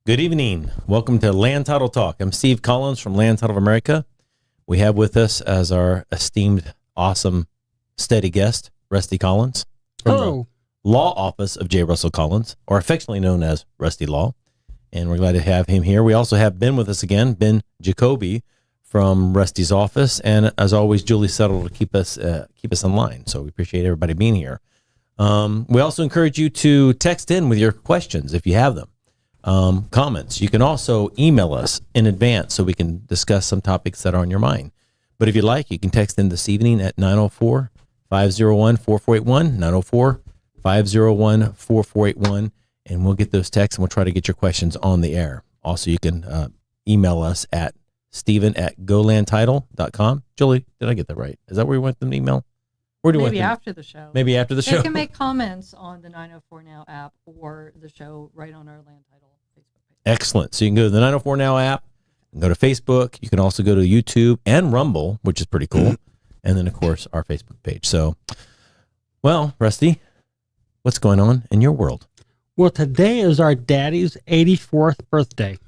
Good evening. Welcome to Land Title Talk. I'm Steve Collins from Land Title of America. We have with us as our esteemed, awesome, steady guest, Rusty Collins from the Law Office of J. Russell Collins, or affectionately known as Rusty Law. And we're glad to have him here. We also have Ben with us again, Ben Jacoby from Rusty's office. And as always, Julie settled to keep us in line. So we appreciate everybody being here. We also encourage you to text in with your questions if you have them. Comments. You can also email us in advance so we can discuss some topics that are on your mind. But if you'd like, you can text in this evening at 904-501-4481, 904-501-4481, and we'll get those texts and we'll try to get your questions on the air. Also, you can email us at steven@golandtitle.com. Julie, did I get that right? Is that where we want them to email? Where do Maybe after the show. Maybe after the show. They can make comments on the 904 Now app or the show right on our Land Title Facebook page. Excellent. So you can go to the 904 Now app, and go to Facebook. You can also go to YouTube and Rumble, which is pretty cool. And then, of course, our Facebook page. So, well, Rusty, what's going on in your world? Well, today is our daddy's 84th birthday.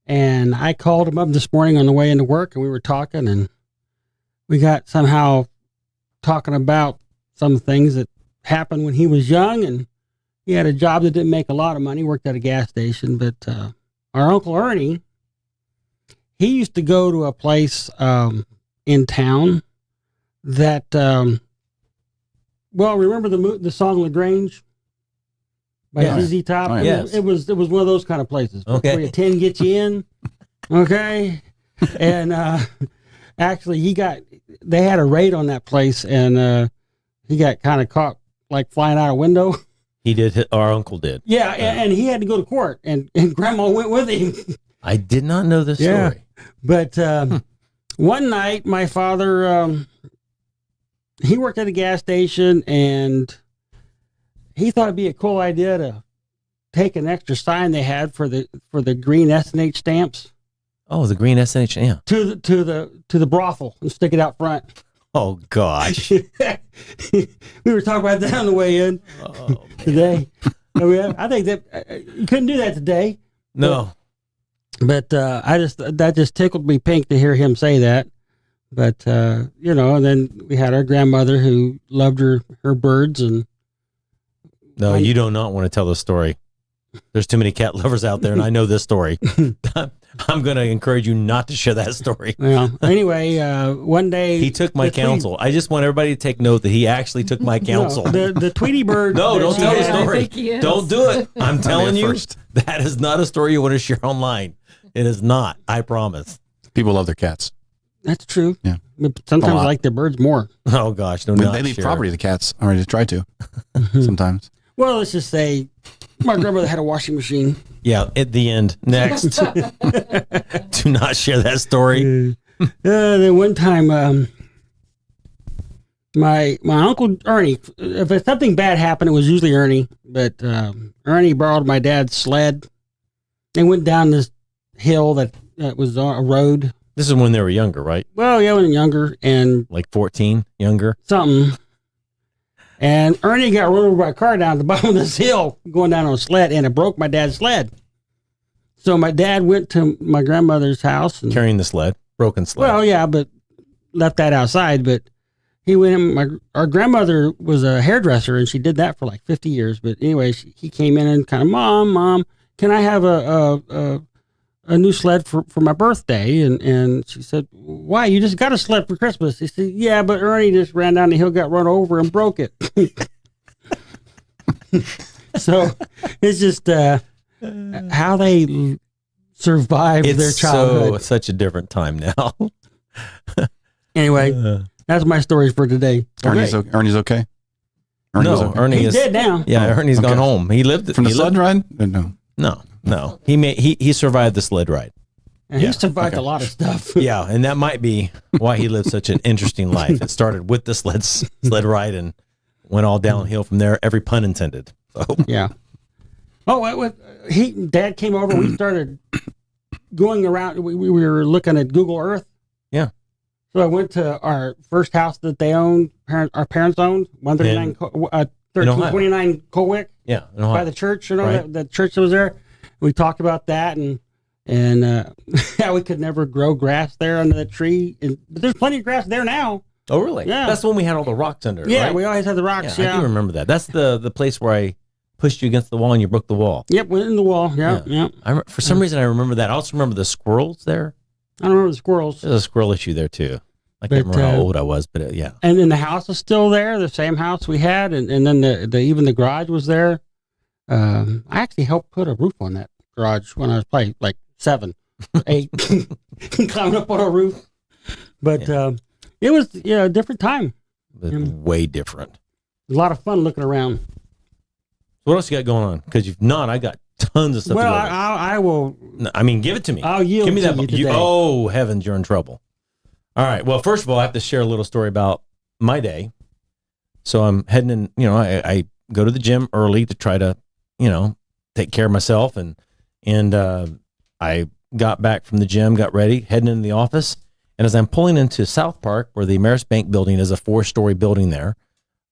And I called him up this morning on the way into work, and we were talking, and we got somehow talking about some things that happened when he was young, and he had a job that didn't make a lot of money, worked at a gas station. But our Uncle Ernie, he used to go to a place in town that, remember the song LaGrange by ZZ Top? Oh, yes. It was one of those kind of places. Okay. Where you 10 gets you in. Okay. And actually, they had a raid on that place, and he got kind of caught like flying out a window. He did. Our uncle did. Yeah, and he had to go to court, and Grandma went with him. I did not know this story. But one night, my father, he worked at a gas station, and he thought it'd be a cool idea to take an extra sign they had for the green S&H stamps. Oh, the green S&H, yeah. To the brothel and stick it out front. Oh gosh. We were talking about that on the way in today. I think that you couldn't do that today. No. But that just tickled me pink to hear him say that. But and then we had our grandmother who loved her birds, and no, you do not want to tell the story. There's too many cat lovers out there, and I know this story. I'm going to encourage you not to share that story. Well, anyway, one day he took my counsel. I just want everybody to take note that he actually took my counsel. No, the Tweety bird. No, don't tell the story. Don't do it. I'm telling you, first. That is not a story you want to share online. It is not. I promise. People love their cats. That's true. Yeah. But sometimes I like their birds more. Oh gosh, They leave property to the cats. I already try to. Sometimes. Well, let's just say my grandmother had a washing machine. Yeah, at the end. Next. Do not share that story. Then one time, my Uncle Ernie, if something bad happened, it was usually Ernie. But Ernie borrowed my dad's sled and went down this hill that was on a road. This is when they were younger, right? Well, yeah, when they were younger, and Like 14, younger. something. And Ernie got run over by a car down at the bottom of this hill going down on a sled, and it broke my dad's sled. So my dad went to my grandmother's house. And, Carrying the sled, broken sled. well, yeah, but left that outside. But he went in. Our grandmother was a hairdresser, and she did that for like 50 years. But anyway, he came in and kind of, Mom, can I have a new sled for my birthday? And she said, why? You just got a sled for Christmas. He said, yeah, but Ernie just ran down the hill, got run over, and broke it. So it's just how they survived their childhood. It's such a different time now. Anyway, that's my stories for today. Ernie's okay? Ernie He's is dead now. Yeah, Ernie's gone home. He lived From the sled ride? No. No. He survived the sled ride. And he survived a lot of stuff. Yeah, and that might be why he lived such an interesting life. It started with the sled ride and went all downhill from there. Every pun intended. So yeah. Oh, Dad came over. We started going around. We were looking at Google Earth. Yeah. So I went to our first house that they owned. Our parents owned 1329 Colwick. Yeah, by the church, you know, Right. the church that was there. We talked about that and how we could never grow grass there under that tree. But there's plenty of grass there now. Oh, really? Yeah. That's when we had all the rocks under it, Yeah, right? we always had the rocks. Yeah, I do remember that. That's the place where I pushed you against the wall and you broke the wall. Yep, went in the wall. Yeah. For some reason, I remember that. I also remember the squirrels there. I don't remember the squirrels. There's a squirrel issue there, too. I can't remember how old I was, but yeah. And then the house is still there, the same house we had, and then even the garage was there. I actually helped put a roof on that garage when I was probably like 7, 8, climbing up on a roof. But it was a different time. Way different. A lot of fun looking around. What else you got going on? Because if not, I got tons of stuff. Well, to go over. I will. No, I mean, give it to me. I'll yield give me to that. you today. Oh heavens, you're in trouble. All right. Well, first of all, I have to share a little story about my day. So I'm heading in. I go to the gym early to try to take care of myself, and I got back from the gym, got ready, heading into the office, and as I'm pulling into South Park, where the Ameris Bank building is, a 4-story building there,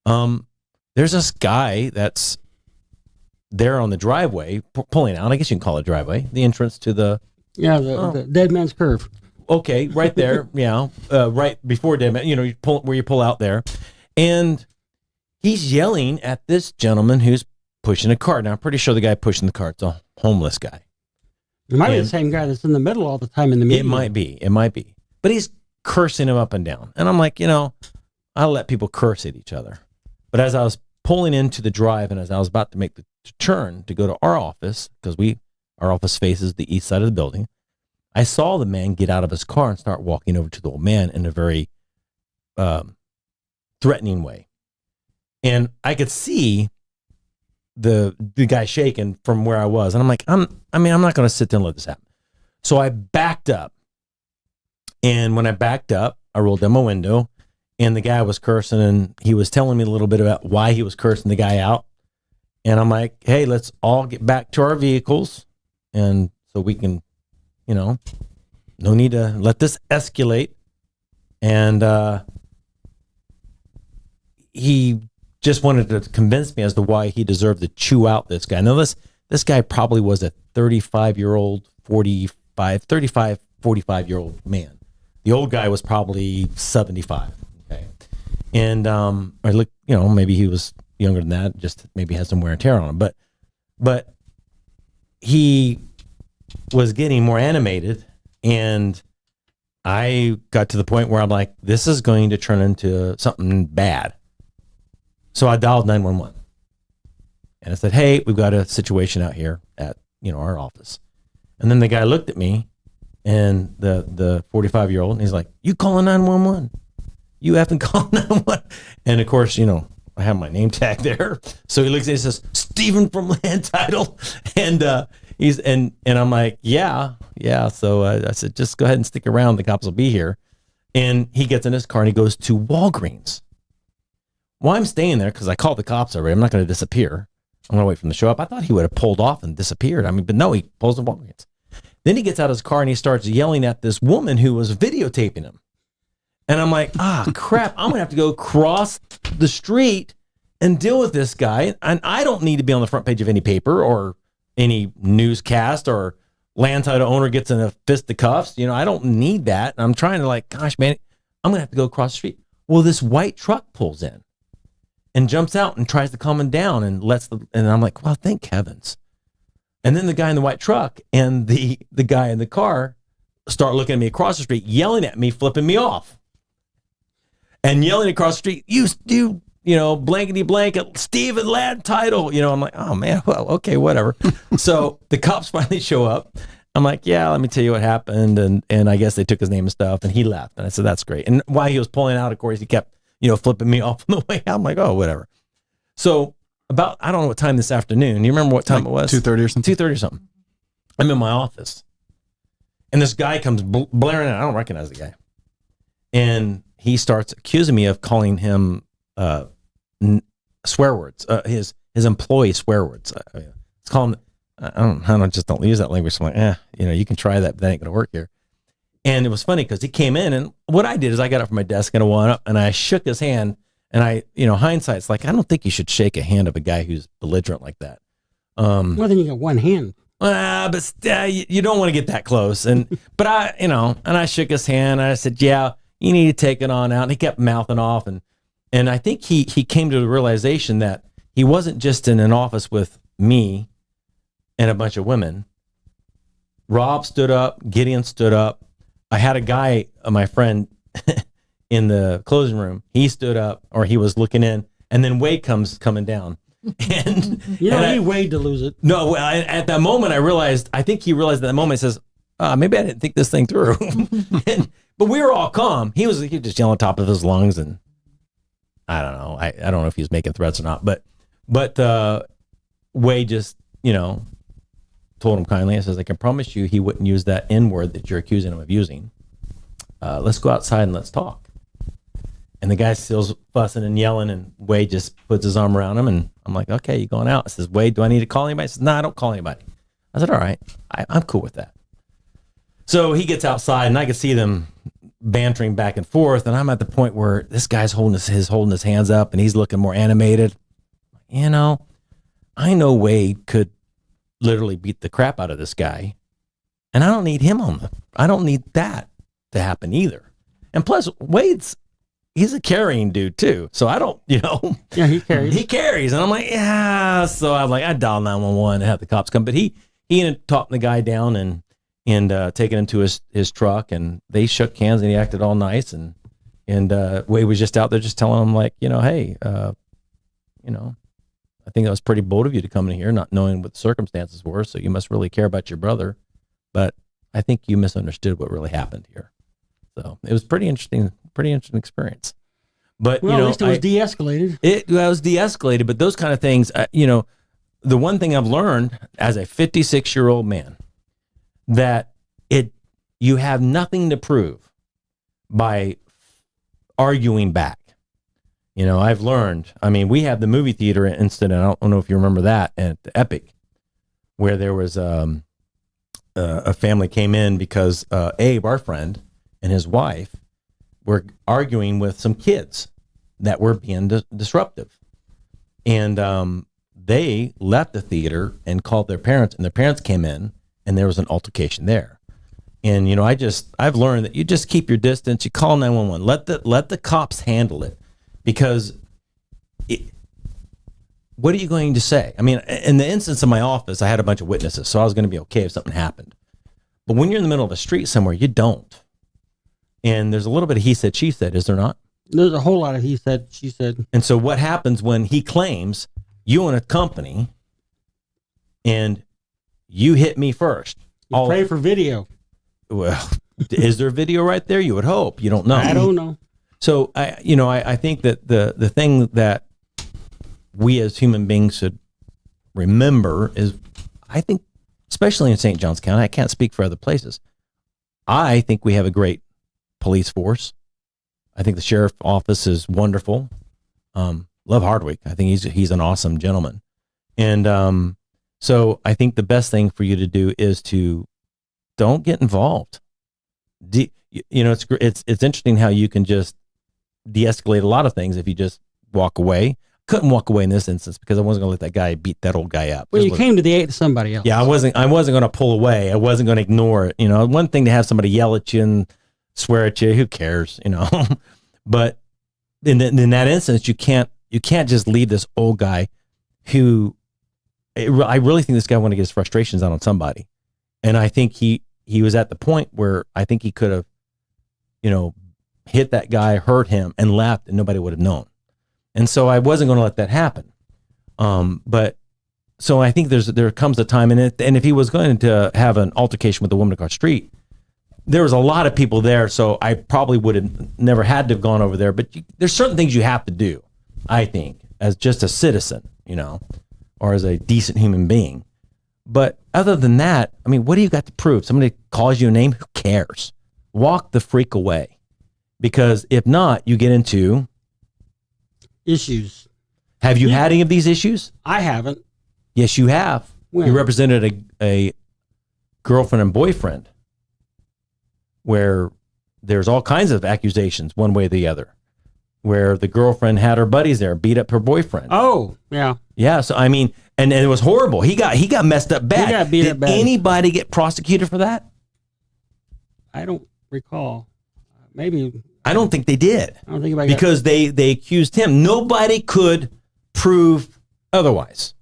there's this guy that's there on the driveway, pulling out. I guess you can call it a driveway, the entrance to the the dead man's curve. Okay, right there, right before dead man. You pull where you pull out there, and he's yelling at this gentleman who's pushing a cart. Now I'm pretty sure the guy pushing the cart's a homeless guy. It might be the same guy that's in the middle all the time in the meeting. It might be, but he's cursing him up and down, and I'm like, I'll let people curse at each other. But as I was pulling into the drive, and as I was about to make the turn to go to our office, because our office faces the east side of the building, I saw the man get out of his car and start walking over to the old man in a very threatening way. And I could see the guy shaking from where I was. And I'm like, I'm not going to sit there and let this happen. So I backed up. And when I backed up, I rolled down my window, and the guy was cursing, and he was telling me a little bit about why he was cursing the guy out. And I'm like, hey, let's all get back to our vehicles. And so we can, no need to let this escalate. And he just wanted to convince me as to why he deserved to chew out this guy. Now, this guy probably was a 35-year-old, 45-year-old man. The old guy was probably 75. Okay. And or look, maybe he was younger than that, just maybe had some wear and tear on him. But he was getting more animated, and I got to the point where I'm like, this is going to turn into something bad. So I dialed 911, and I said, hey, we've got a situation out here at our office. And then the guy looked at me, and the 45-year-old, and he's like, you calling 911? You haven't called 911? And of course, I have my name tag there. So he looks at me and says, Stephen from Land Title. And I'm like, yeah. So I said, just go ahead and stick around. The cops will be here. And he gets in his car and he goes to Walgreens. Well, I'm staying there because I called the cops already. I'm not going to disappear. I'm going to wait for them to show up. I thought he would have pulled off and disappeared. But no, he pulls to Walgreens. Then he gets out of his car and he starts yelling at this woman who was videotaping him. And I'm like, crap, I'm going to have to go across the street and deal with this guy. And I don't need to be on the front page of any paper or any newscast or land title owner gets in a fisticuffs. I don't need that. And I'm trying to gosh, man, I'm going to have to go across the street. Well, this white truck pulls in and jumps out and tries to calm him down and and I'm like, well, thank heavens. And then the guy in the white truck and the guy in the car start looking at me across the street, yelling at me, flipping me off. And yelling across the street, you blankety blanket, Stephen Land Title. I'm like, oh man, well, okay, whatever. So the cops finally show up. I'm like, yeah, let me tell you what happened. And I guess they took his name and stuff, and he left. And I said, that's great. And while he was pulling out, of course, he kept, flipping me off on the way out. I'm like, oh, whatever. So about, I don't know what time this afternoon. You remember what time it was? 2:30 or something? 2:30 or something. I'm in my office. And this guy comes blaring out. I don't recognize the guy. And he starts accusing me of calling him swear words, his employee swear words. It's calling. I just don't use that language. So I'm like, you can try that, but that ain't gonna work here. And it was funny because he came in, and what I did is I got up from my desk and I went up and I shook his hand. And hindsight's like, I don't think you should shake a hand of a guy who's belligerent like that. Well, then you got one hand. You don't want to get that close. But I shook his hand. And I said, yeah, you need to take it on out. And he kept mouthing off. And I think he came to the realization that he wasn't just in an office with me and a bunch of women. Rob stood up. Gideon stood up. I had a guy, my friend, in the closing room. He stood up, or he was looking in. And then Wade comes coming down. And he Wade to lose it. No, well, at that moment, I think he realized at that moment, he says, maybe I didn't think this thing through. But we were all calm. He was just yelling on top of his lungs. And I don't know. I don't know if he was making threats or not. But Wade just, told him kindly, I says, I can promise you he wouldn't use that N word that you're accusing him of using. Let's go outside and let's talk. And the guy still's fussing and yelling, and Wade just puts his arm around him, and I'm like, okay, you going out? I says, Wade, do I need to call anybody? He says, no, I don't call anybody. I said, all right, I'm cool with that. So he gets outside, and I can see them bantering back and forth, and I'm at the point where this guy's holding his hands up, and he's looking more animated. I know Wade could literally beat the crap out of this guy, and I don't need him I don't need that to happen either. And plus, he's a carrying dude too. So I don't, Yeah, he carries. He carries. And I'm like, yeah. So I'm like, I dial 911 and have the cops come. But he ended up talking the guy down and taking him to his truck, and they shook hands, and he acted all nice. And Wade was just out there just telling him, like, hey, I think that was pretty bold of you to come in here not knowing what the circumstances were. So you must really care about your brother. But I think you misunderstood what really happened here. So it was pretty interesting experience. But, at least it was de-escalated. It was de-escalated, but those kind of things, the one thing I've learned as a 56-year-old man, that you have nothing to prove by arguing back. I've learned, we have the movie theater incident. I don't know if you remember that at the Epic, where there was a family came in because Abe, our friend, and his wife were arguing with some kids that were being disruptive. And they left the theater and called their parents, and their parents came in, and there was an altercation there. And, I've learned that you just keep your distance. You call 911. Let the cops handle it, because what are you going to say? In the instance of my office, I had a bunch of witnesses, so I was going to be okay if something happened. But when you're in the middle of a street somewhere, you don't. And there's a little bit of he said, she said, is there not? There's a whole lot of he said, she said. And so what happens when he claims you own a company and you hit me first? Pray for video. Well, is there video right there? You would hope. You don't know. I don't know. So I think that the thing that we as human beings should remember is, I think, especially in St. Johns County, I can't speak for other places, I think we have a great police force. I think the sheriff office is wonderful. Love Hardwick. I think he's an awesome gentleman. And so I think the best thing for you to do is to don't get involved. It's interesting how you can just de-escalate a lot of things if you just walk away. Couldn't walk away in this instance because I wasn't going to let that guy beat that old guy up. Well, you came to the aid of somebody else. Yeah, I wasn't going to pull away. I wasn't going to ignore it. One thing to have somebody yell at you and swear at you, who cares? But in that instance, you can't just leave this old guy who, I really think this guy wanted to get his frustrations out on somebody. And I think he was at the point where I think he could have, hit that guy, hurt him, and left, and nobody would have known. And so I wasn't going to let that happen. But so I think there comes a time, and if he was going to have an altercation with a woman across the street, there was a lot of people there, so I probably would have never had to have gone over there. But there's certain things you have to do, I think, as just a citizen, or as a decent human being. But other than that, what do you got to prove? Somebody calls you a name, who cares? Walk the freak away. Because if not, you get into issues. Have you had any of these issues? I haven't. Yes, you have. When? You represented a girlfriend and boyfriend where there's all kinds of accusations one way or the other, where the girlfriend had her buddies there, beat up her boyfriend. Oh, yeah. Yeah. So, And it was horrible. He got messed up bad. He got beat up bad. Did anybody get prosecuted for that? I don't recall. Maybe. I don't think they did. I don't think anybody because they accused him. Nobody could prove otherwise.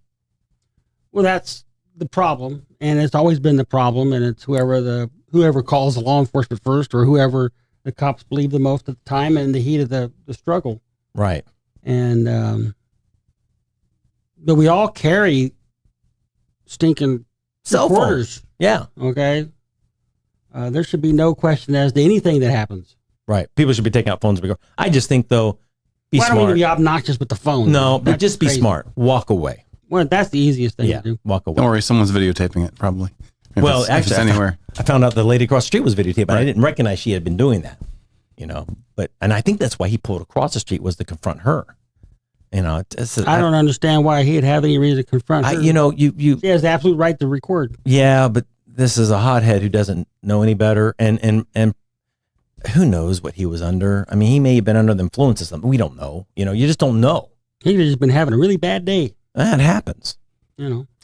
Well, that's the problem, and it's always been the problem, and it's whoever calls the law enforcement first, or whoever the cops believe the most at the time in the heat of the struggle. Right. And but we all carry stinking cell recorders. phones. Yeah. Okay. There should be no question as to anything that happens. Right. People should be taking out phones. I just think, though, be Well, smart. I don't mean to be obnoxious with the phone. No, but That's just be crazy. smart. Walk away. Well, that's the easiest thing Yeah. to do. Walk away. Don't worry, someone's videotaping it probably. If Well, it's actually, anywhere. I found out the lady across the street was videotaped, but I Right. didn't recognize she had been doing that. And I think that's why he pulled across the street, was to confront her. I don't understand why he'd have any reason to confront her. you She has the absolute right to record. yeah, but this is a hothead who doesn't know any better, and who knows what he was under. I mean, he may have been under the influence of something. We don't know. You just don't know. He'd just been having a really bad day. That happens.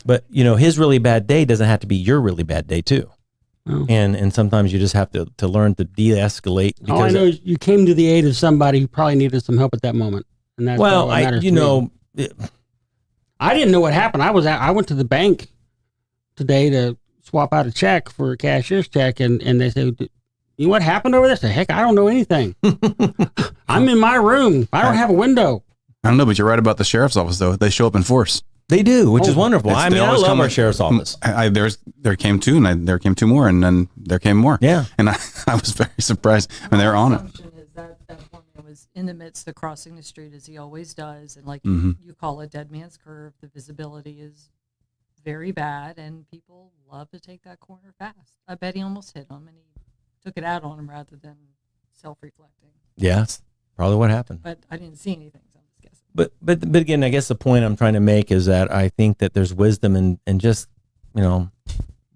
But his really bad day doesn't have to be your really bad day too. Oh. And sometimes you just have to learn to de-escalate. All I know is you came to the aid of somebody who probably needed some help at that moment, and that's all that matters to me. I didn't know what happened. I went to the bank today to swap out a check for a cashier's check, and they said, "You know what happened over there?" I said, "Heck, I don't know anything. I'm in my room. I don't have a window." I don't know, but you're right about the sheriff's office, though. They show up in force. They do, which is wonderful. I They always love come our with- sheriff's office. There came two, and there came two more, and then there came more. Yeah. And I was very surprised. I mean, they were on it. Assumption is that poor man was in the midst of crossing the street as he always does, and like Mhm. you call it, dead man's curve. The visibility is very bad, and people love to take that corner fast. I bet he almost hit him, and he took it out on him rather than self-reflecting. Yes, probably what happened. But I didn't see anything, so I'm just guessing. But again, I guess the point I'm trying to make is that I think that there's wisdom in just,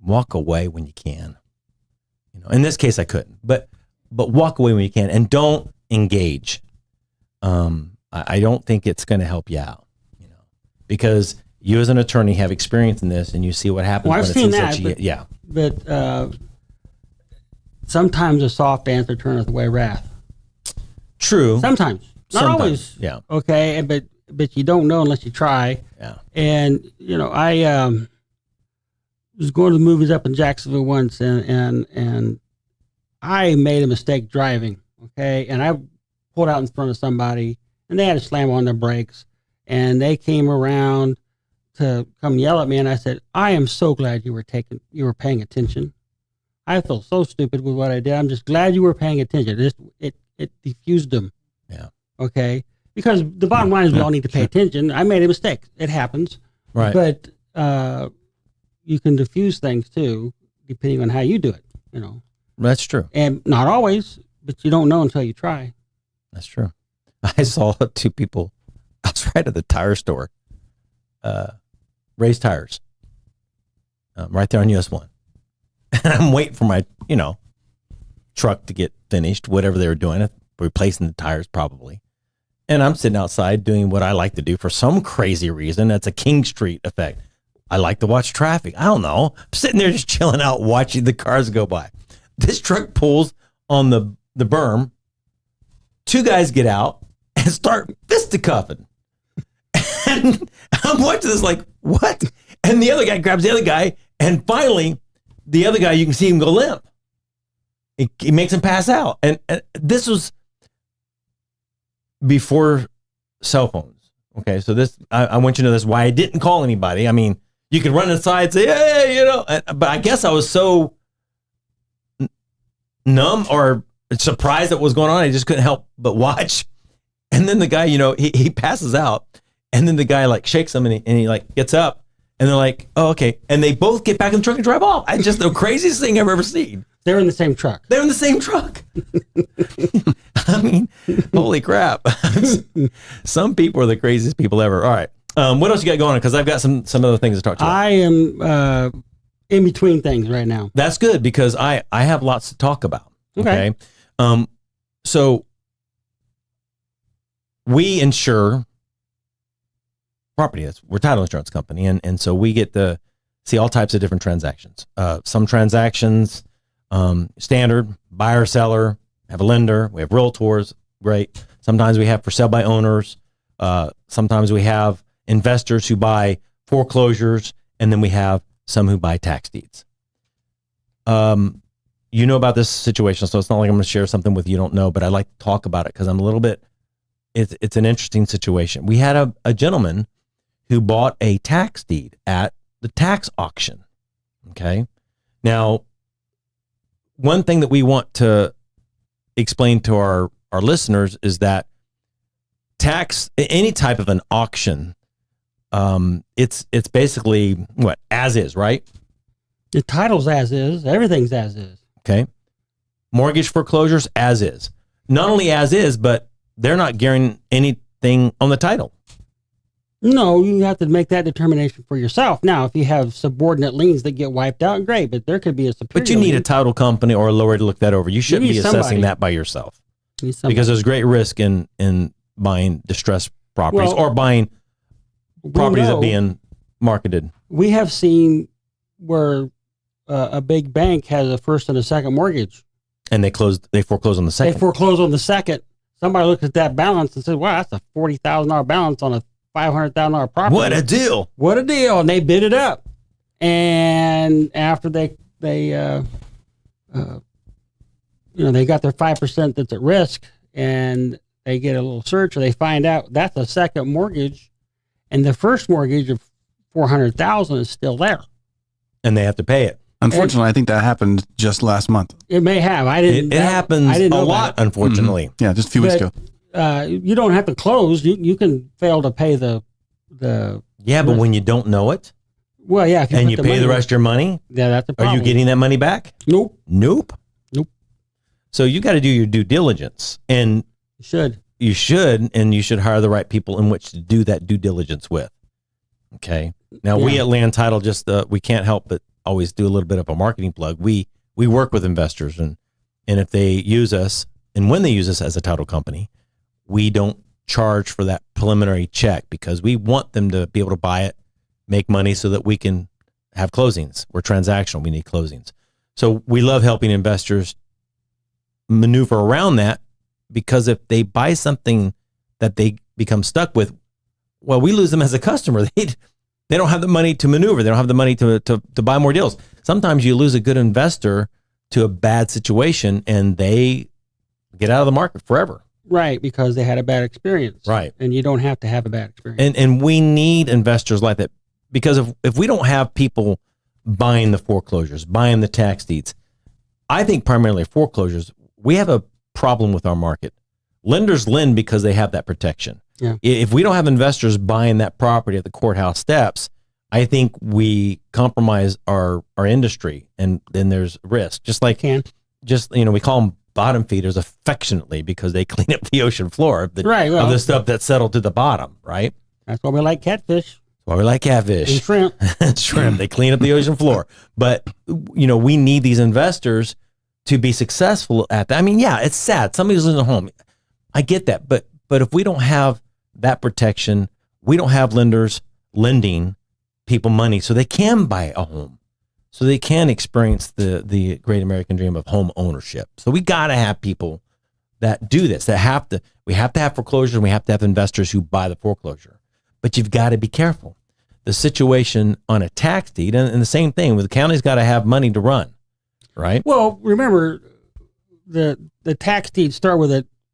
walk away when you can. In this case, I couldn't, but walk away when you can, and don't engage. I don't think it's going to help you out, because you as an attorney have experience in this, and you see what happens. Well, I've when seen it's in that, such but- yeah. But sometimes a soft answer turneth away wrath. True. Sometimes, not Sometimes, always. yeah. Okay, but you don't know unless you try. Yeah. And I was going to the movies up in Jacksonville once, and I made a mistake driving. Okay, and I pulled out in front of somebody, and they had to slam on their brakes, and they came around to come yell at me, and I said, "I am so glad you were paying attention. I feel so stupid with what I did. I'm just glad you were paying attention. It diffused them." Yeah. Okay. Because the bottom line is we all need to pay attention. I made a mistake. It happens. Right. But you can diffuse things too, depending on how you do it, That's true. And not always, but you don't know until you try. That's true. I saw two people. I was right at the tire store. Raised tires. Right there on US 1. And I'm waiting for my, truck to get finished, whatever they were doing, replacing the tires probably. And I'm sitting outside doing what I like to do for some crazy reason. That's a King Street effect. I like to watch traffic. I don't know. I'm sitting there just chilling out, watching the cars go by. This truck pulls on the berm. Two guys get out and start fisticuffing. And I'm watching this like, what? And the other guy grabs the other guy, and finally, the other guy, you can see him go limp. He makes him pass out. And this was before cell phones. Okay, so this, I want you to know this, why I didn't call anybody. I mean, you could run inside and say, hey, but I guess I was so numb or surprised at what was going on. I just couldn't help but watch. And then the guy, he passes out, and then the guy like shakes him, and he like gets up, and they're like, oh, okay. And they both get back in the truck and drive off. It's just the craziest thing I've ever seen. They're in the same truck. They're in the same truck. I mean, holy crap. Some people are the craziest people ever. All right. What else you got going on? Because I've got some other things to talk to you about. I am in between things right now. That's good, because I have lots to talk about. Okay. So we insure property. We're a title insurance company, and so we get to see all types of different transactions. Some transactions, standard, buyer, seller, have a lender, we have realtors, great. Sometimes we have for sale by owners. Sometimes we have investors who buy foreclosures, and then we have some who buy tax deeds. You know about this situation, so it's not like I'm going to share something with you don't know, but I like to talk about it because I'm a little bit, it's an interesting situation. We had a gentleman who bought a tax deed at the tax auction. Okay. Now, one thing that we want to explain to our listeners is that any type of an auction, it's basically what, as is, right? The title's as is, everything's as is. Okay. Mortgage foreclosures as is. Not only as is, but they're not guaranteeing anything on the title. No, you have to make that determination for yourself. Now, if you have subordinate liens that get wiped out, great, but there could be a superior But you need lien. a title company or a lawyer to look that over. You shouldn't be assessing somebody. that by yourself. You need somebody. Because there's great risk in buying distressed properties or buying properties that are being marketed. We have seen where a big bank has a first and a second mortgage. And they foreclose on the second. They foreclose on the second. Somebody looks at that balance and says, wow, that's a $40,000 balance on a $500,000 property. What a deal. What a deal. And they bid it up. And after they got their 5% that's at risk, and they get a little search, or they find out that's a second mortgage, and the first mortgage of $400,000 is still there. And they have to pay it. Unfortunately, I think that happened just last month. It may have. It happens a lot, unfortunately. Mm-hmm. Yeah, just a few weeks ago. You don't have to close. You can fail to pay the. Yeah, but when you don't know it, well, yeah, if and you pay the rest of your money, yeah, that's the problem. are you getting that money back? Nope. Nope. So you got to do your due diligence, and you should hire the right people in which to do that due diligence with. Okay. Now we at Land Title we can't help but always do a little bit of a marketing plug. We work with investors, and if they use us, and when they use us as a title company, we don't charge for that preliminary check because we want them to be able to buy it, make money so that we can have closings. We're transactional. We need closings. So we love helping investors maneuver around that, because if they buy something that they become stuck with, well, we lose them as a customer. They don't have the money to maneuver. They don't have the money to buy more deals. Sometimes you lose a good investor to a bad situation, and they get out of the market forever. Right, because they had a bad experience. Right. And you don't have to have a bad experience. And we need investors like that, because if we don't have people buying the foreclosures, buying the tax deeds, I think primarily foreclosures, we have a problem with our market. Lenders lend because they have that protection. Yeah. If we don't have investors buying that property at the courthouse steps, I think we compromise our industry, and then there's risk. Just like, we call them bottom feeders affectionately because they clean up the ocean floor of the stuff that's settled to the bottom, right? That's why we like catfish. That's why we like catfish. And shrimp. Shrimp. They clean up the ocean floor. But, we need these investors to be successful at that. I mean, yeah, it's sad. Somebody's losing a home. I get that. But if we don't have that protection, we don't have lenders lending people money so they can buy a home, so they can experience the great American dream of home ownership. So we got to have people that do this, we have to have foreclosures, and we have to have investors who buy the foreclosure. But you've got to be careful. The situation on a tax deed, and the same thing, the county's got to have money to run, right? Well, remember, the tax deeds start with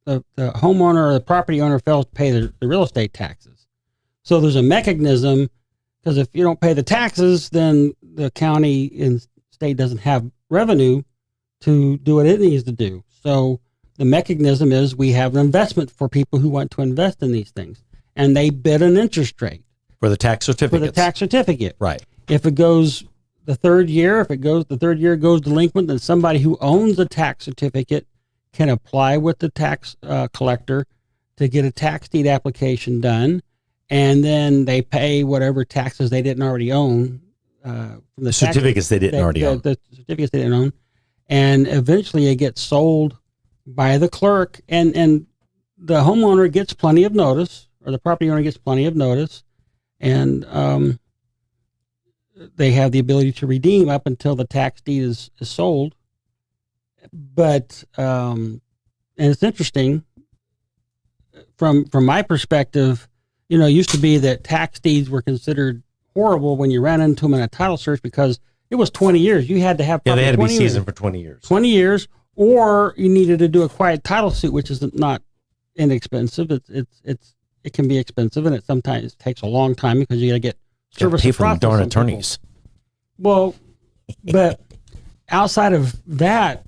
the homeowner or the property owner fails to pay the real estate taxes. So there's a mechanism, because if you don't pay the taxes, then the county and state doesn't have revenue to do what it needs to do. So the mechanism is we have an investment for people who want to invest in these things, and they bid an interest rate for the tax certificate. For the tax certificate, right? If it goes the third year goes delinquent, then somebody who owns a tax certificate can apply with the tax collector to get a tax deed application done, and then they pay whatever taxes they didn't already own. From the certificates they didn't already own. The certificates they didn't own. And eventually it gets sold by the clerk, and the homeowner gets plenty of notice, or the property owner gets plenty of notice, and they have the ability to redeem up until the tax deed is sold. But and it's interesting from my perspective. You know, it used to be that tax deeds were considered horrible when you ran into them in a title search because it was 20 yees. You had to have they had to be 20 seasoned for 20 years. 20 years, or you needed to do a quiet title suit, which is not inexpensive. It can be expensive, and it sometimes takes a long time because you got to get service pay and for them process darn on attorneys. people. Well, but outside of that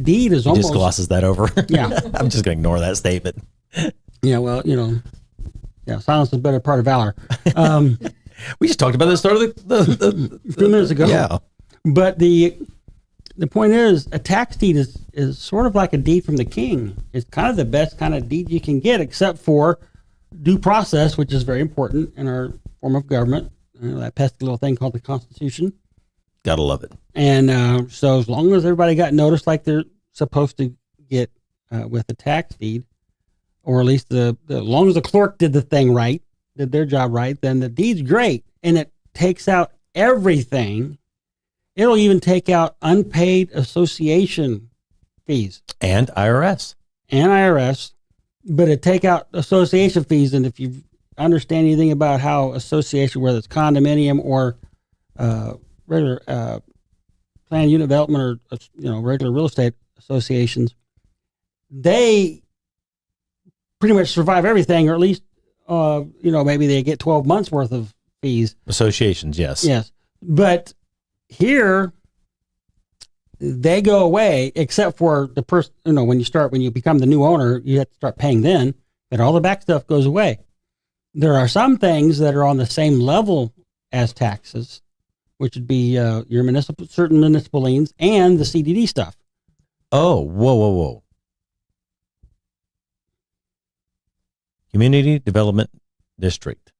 deed is He almost just glosses that over. Yeah. I'm just going to ignore that statement. Yeah, well, you know, yeah, silence is the better part of valor. We just talked about this a few minutes ago. Yeah. But the point is, a tax deed is sort of like a deed from the king. It's kind of the best kind of deed you can get, except for due process, which is very important in our form of government. That pesky little thing called the Constitution. Gotta love it. And so as long as everybody got noticed like they're supposed to get with the tax deed, or at least as long as the clerk did the thing right, did their job right, then the deed's great. And it takes out everything. It'll even take out unpaid association fees. And IRS. But it take out association fees. And if you understand anything about how association, whether it's condominium or regular planned unit development or regular real estate associations, they pretty much survive everything, or at least maybe they get 12 months worth of fees. Associations, yes. Yes. But here they go away, except for the person, when you become the new owner, you have to start paying then, but all the back stuff goes away. There are some things that are on the same level as taxes, which would be your certain municipal liens and the CDD stuff. Oh, whoa. Community Development District.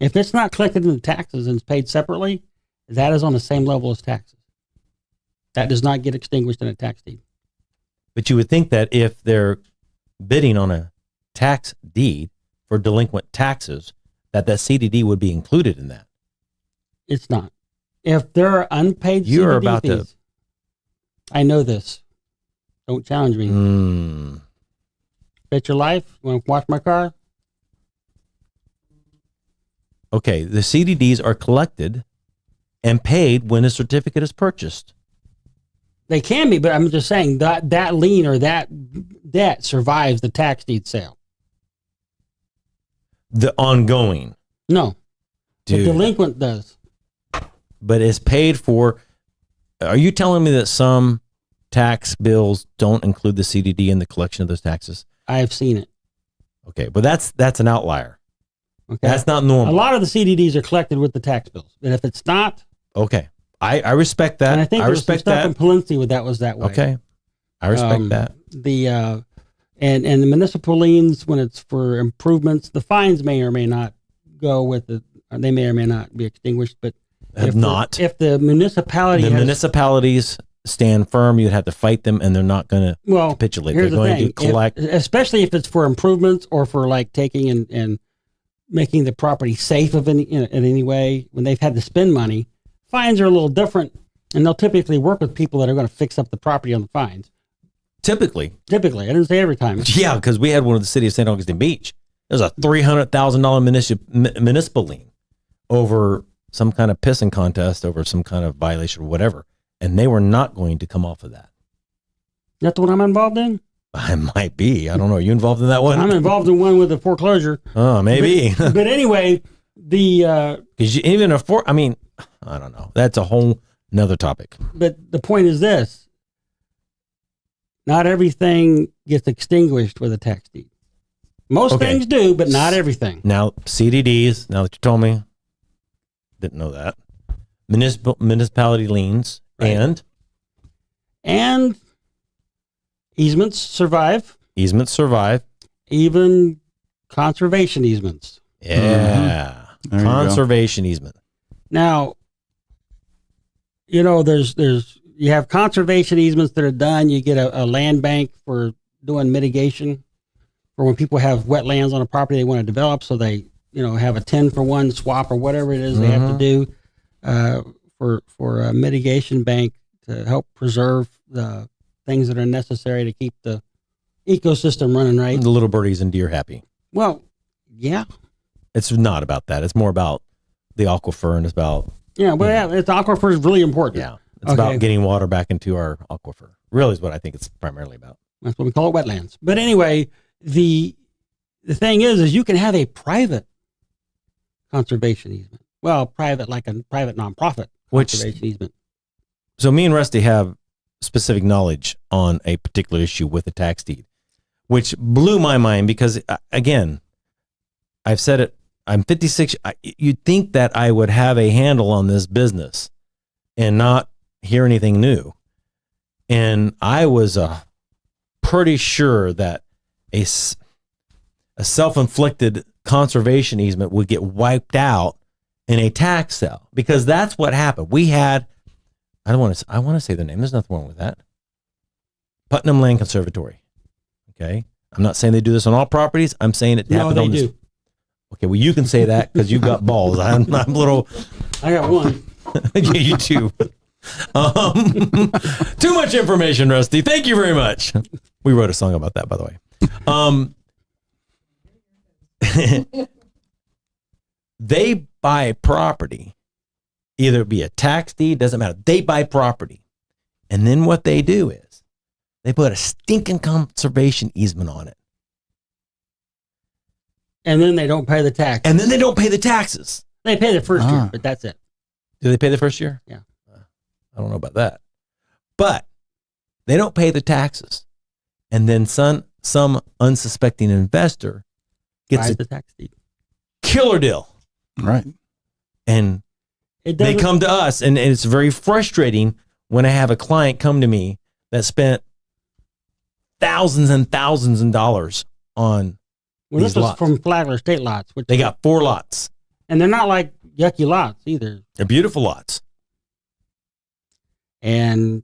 If it's not collected in the taxes and it's paid separately, that is on the same level as taxes. That does not get extinguished in a tax deed. But you would think that if they're bidding on a tax deed for delinquent taxes, that CDD would be included in that. It's not. If there are unpaid You're CDD about fees, to... I know this. Don't challenge me. Bet your life. You want to wash my car? Okay, the CDDs are collected and paid when a certificate is purchased. They can be, but I'm just saying that lien or that debt survives the tax deed sale. The ongoing. No. Dude. The delinquent does. But it's paid for. Are you telling me that some tax bills don't include the CDD in the collection of those taxes? I've seen it. Okay, but that's an outlier. Okay. That's not normal. A lot of the CDDs are collected with the tax bills. And if it's not. Okay. I respect that. And I think I there's some respect stuff that. in Palencia that was that way. Okay. I respect that. And the municipal liens, when it's for improvements, the fines may or may not go with it. They may or may not be extinguished, but if the municipality municipalities stand firm, you'd have to fight them, and they're not going to capitulate. They're going to collect. Especially if it's for improvements or for like taking and making the property safe in any way. When they've had to spend money, fines are a little different, and they'll typically work with people that are going to fix up the property on the fines. Typically. I didn't say every time. Yeah, because we had one of the city of St. Augustine Beach. There's a $300,000 municipal lien over some kind of pissing contest over some kind of violation or whatever. And they were not going to come off of that. That's what I'm involved in? I might be. I don't know. Are you involved in that one? I'm involved in one with the foreclosure. Oh, maybe. But anyway, because I don't know. That's a whole nother topic. But the point is this. Not everything gets extinguished with a tax deed. Most things do, but not everything. Now, CDDs, now that you told me, didn't know that. Municipality liens, right. And easements survive. Even conservation easements. Yeah. Mm-hmm. Conservation easement. Now, you have conservation easements that are done. You get a land bank for doing mitigation, for when people have wetlands on a property they want to develop, so they have a 10-for-1 swap or whatever it is they have to do for a mitigation bank to help preserve the things that are necessary to keep the ecosystem running right. The little birdies and deer happy. Well, yeah. It's not about that. It's more about the aquifer, and it's about it's aquifer is really important. Yeah, it's about getting water back into our aquifer. Really, is what I think it's primarily about. That's what we call it, wetlands. But anyway, the thing is you can have a private conservation easement. Well, private, like a private nonprofit conservation easement. So me and Rusty have specific knowledge on a particular issue with the tax deed, which blew my mind because, again, I've said it, I'm 56. You'd think that I would have a handle on this business and not hear anything new. And I was pretty sure that a self-inflicted conservation easement would get wiped out in a tax sale, because that's what happened. We had, I want to say the name. There's nothing wrong with that. Putnam Land Conservatory. Okay. I'm not saying they do this on all properties. I'm saying it happened on this. Okay. Well, you can say that because you've got balls. I'm little. I got one. Yeah, you too. Too much information, Rusty. Thank you very much. We wrote a song about that, by the way. They buy property, either it be a tax deed, doesn't matter. They buy property. And then what they do is they put a stinking conservation easement on it. And then they don't pay the tax. And then they don't pay the taxes. They pay the first year, but that's it. Do they pay the first year? Yeah. I don't know about that. But they don't pay the taxes. And then some unsuspecting investor gets buys the tax deed. Killer deal. Right. And they come to us, and it's very frustrating when I have a client come to me that spent thousands and thousands of dollars on these lots. From Flagler State lots. They got 4 lots. And they're not like yucky lots either. They're beautiful lots. And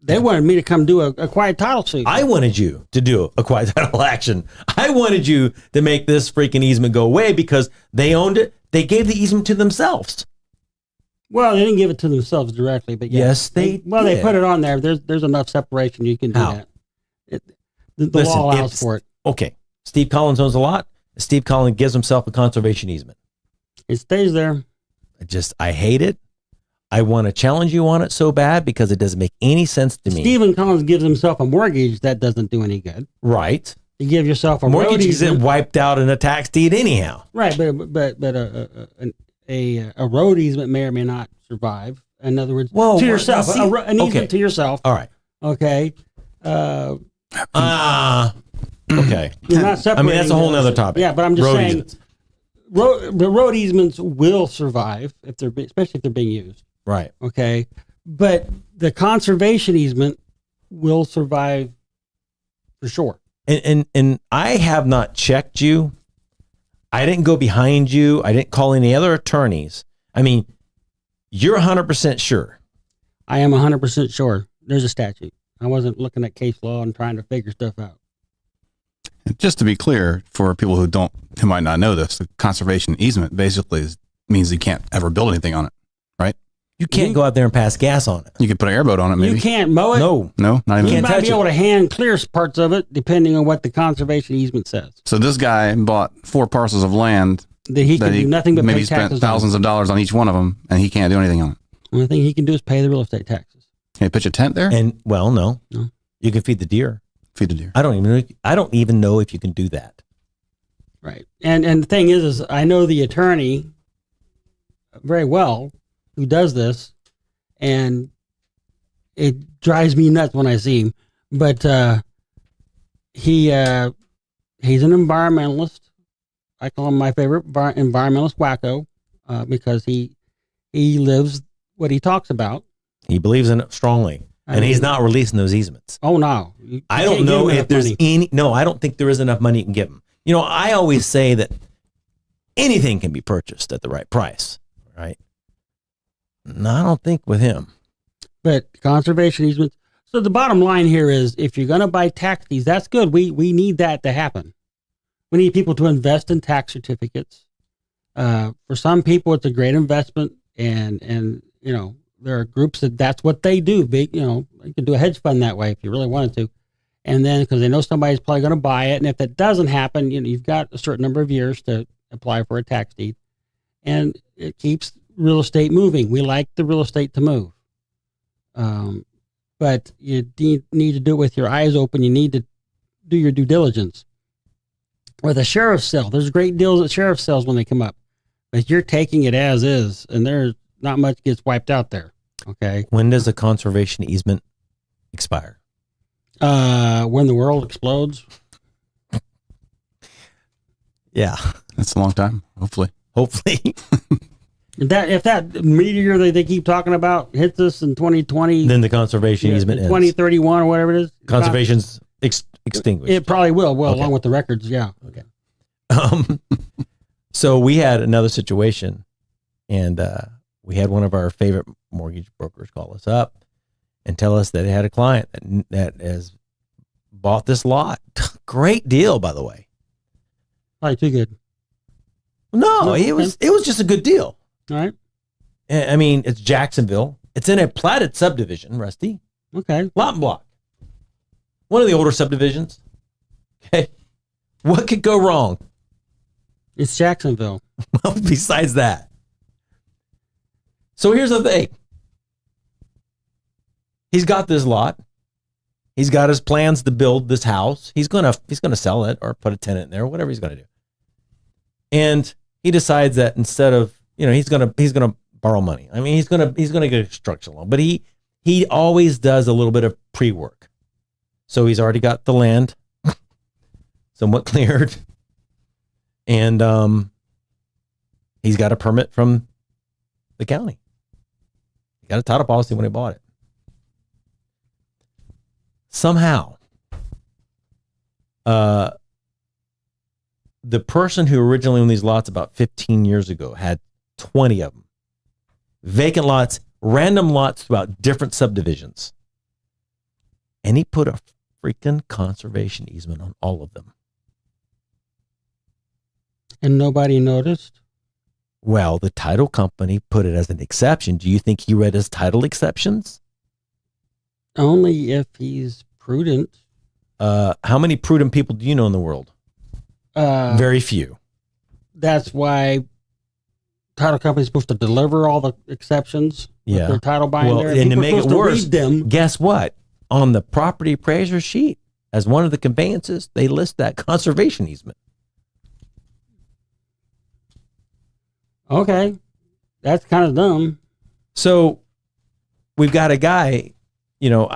they wanted me to come do a quiet title suit. I wanted you to do a quiet title action. I wanted you to make this freaking easement go away because they owned it. They gave the easement to themselves. Well, they didn't give it to themselves directly, but yes, they did. They put it on there. There's enough separation you can do that. The law allows for it. Okay. Steve Collins owns a lot. Steve Collins gives himself a conservation easement. It stays there. I hate it. I want to challenge you on it so bad because it doesn't make any sense to me. Stephen Collins gives himself a mortgage that doesn't do any good. Right. You give yourself a mortgage is wiped out in a tax deed anyhow. Right, but a road easement may or may not survive. In other words, to yourself, an easement to yourself. All right. Okay. Okay. You're not separating. I mean, that's a whole nother topic. Yeah, but I'm just saying, easements. The road easements will survive especially if they're being used. Right. Okay. But the conservation easement will survive for sure. And I have not checked you. I didn't go behind you. I didn't call any other attorneys. I mean, you're 100% sure. I am 100% sure. There's a statute. I wasn't looking at case law and trying to figure stuff out. And just to be clear, for people who might not know this, the conservation easement basically means you can't ever build anything on it, right? You can't go out there and pass gas on it. You could put an airboat on it, maybe. You can't mow it. No, not even. You might be able to hand clear parts of it, depending on what the conservation easement says. So this guy bought 4 parcels of land that he can do nothing but maybe pay taxes spent thousands of dollars on each one of them, and he can't do anything on it. The only thing he can do is pay the real estate taxes. Can he pitch a tent there? And no. You can feed the deer. Feed the deer. I don't even know if you can do that. Right. And the thing is I know the attorney very well who does this, and it drives me nuts when I see him. But he's an environmentalist. I call him my favorite environmentalist wacko because he lives what he talks about. He believes in it strongly, and he's not releasing those easements. Oh no! I don't know if there's any. No, I don't think there is enough money you can give him. You know, I always say that anything can be purchased at the right price, right? No, I don't think with him. But conservation easements. So the bottom line here is, if you're going to buy tax deeds, that's good. We need that to happen. We need people to invest in tax certificates. For some people, it's a great investment, and you know, there are groups that's what they do. Big, you know, you can do a hedge fund that way if you really wanted to. And then because they know somebody's probably going to buy it, and if that doesn't happen, you know, you've got a certain number of years to apply for a tax deed, and it keeps real estate moving. We like the real estate to move, but you need to do it with your eyes open. You need to do your due diligence. With a sheriff's sale, there's great deals at sheriff's sales when they come up, but you're taking it as is, and there's not much gets wiped out there. Okay. When does a conservation easement expire? When the world explodes. Yeah, That's a long time. Hopefully. If that meteor that they keep talking about hits us in 2020, then the conservation easement ends. 2031 or whatever it is. Conservation's extinguished. It probably will. Well, Okay. along with the records. Yeah. Okay. So we had another situation, and we had one of our favorite mortgage brokers call us up and tell us that they had a client that has bought this lot. Great deal, by the way. Probably too good. No, Okay. it was just a good deal. All right. I mean, it's Jacksonville. It's in a platted subdivision, Rusty. Okay. Lot and block. One of the older subdivisions. Okay. What could go wrong? It's Jacksonville. Well, besides that. So here's the thing. He's got this lot. He's got his plans to build this house. He's gonna sell it or put a tenant in there, whatever he's gonna do. And he decides that instead of, you know, he's gonna borrow money. I mean, he's gonna get a construction loan, but he always does a little bit of pre-work. So he's already got the land somewhat cleared, and he's got a permit from the county. He got a title policy when he bought it. Somehow, the person who originally owned these lots about 15 years ago had 20 of them. Vacant lots, random lots throughout different subdivisions. And he put a freaking conservation easement on all of them. And nobody noticed? Well, the title company put it as an exception. Do you think he read his title exceptions? Only if he's prudent. How many prudent people do you know in the world? Very few. That's why title company's supposed to deliver all the exceptions with their title binder. Well, and to make it worse, read them. guess what? On the property appraiser sheet, as one of the conveyances, they list that conservation easement. Okay. That's kind of dumb. So we've got a guy, you know,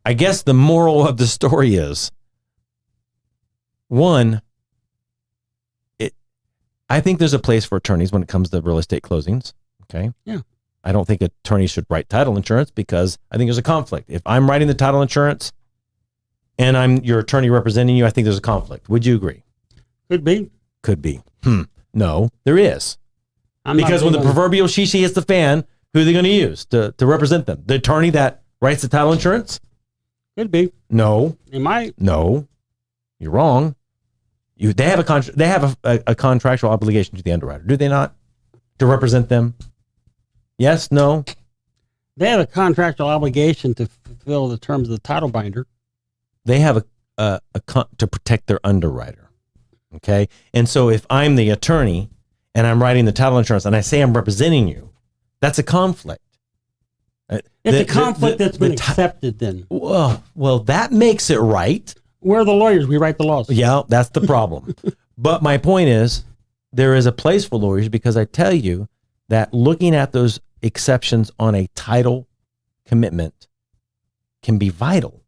I guess the moral of the story is, one, I think there's a place for attorneys when it comes to real estate closings. Okay. Yeah. I don't think attorneys should write title insurance because I think there's a conflict. If I'm writing the title insurance and I'm your attorney representing you, I think there's a conflict. Would you agree? Could be. Could be. No, there is. I'm not Because when the big on- proverbial shishi hits the fan, who are they going to use to represent them? The attorney that writes the title insurance? Could be. No. It might. No. You're wrong. They have a contractual obligation to the underwriter, do they not? To represent them? Yes, no. They have a contractual obligation to fulfill the terms of the title binder. They have to protect their underwriter. Okay? And so if I'm the attorney and I'm writing the title insurance and I say I'm representing you, that's a conflict. It's a conflict that's been accepted then. Well, that makes it right. We're the lawyers. We write the laws. Yeah, that's the problem. But my point is, there is a place for lawyers because I tell you that looking at those exceptions on a title commitment can be vital.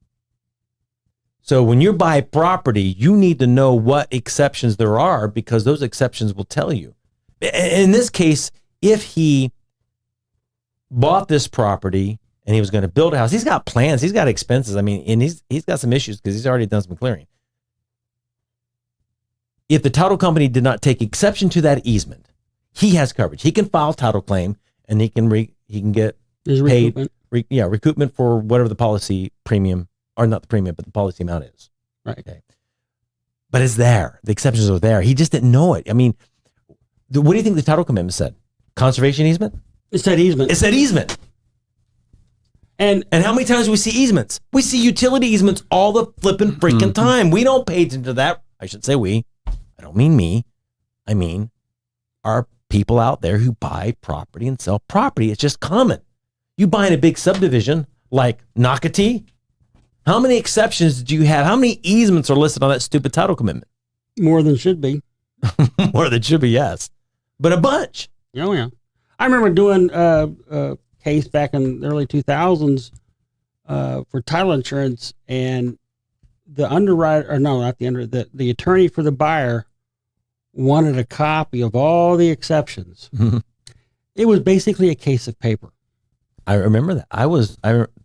So when you buy property, you need to know what exceptions there are because those exceptions will tell you. In this case, if he bought this property and he was going to build a house, he's got plans, he's got expenses. I mean, and he's got some issues because he's already done some clearing. If the title company did not take exception to that easement, he has coverage. He can file title claim and he can get There's paid recoupment. recoupment for whatever the policy premium, or not the premium, but the policy amount is. Right. Okay. But it's there. The exceptions are there. He just didn't know it. I mean, what do you think the title commitment said? Conservation easement? It said easement. It said easement. And how many times do we see easements? We see utility easements all the flipping freaking time. We don't pay attention to that. I should say we. I don't mean me. I mean our people out there who buy property and sell property. It's just common. You buy in a big subdivision like mach-e. How many exceptions do you have? How many easements are listed on that stupid title commitment? more than should be. More than should be, yes. But a bunch. Oh, yeah. I remember doing a case back in the early 2000s for title insurance, and the underwriter, or no, not the underwriter, the attorney for the buyer wanted a copy of all the exceptions. Mhm. It was basically a case of paper. I remember that.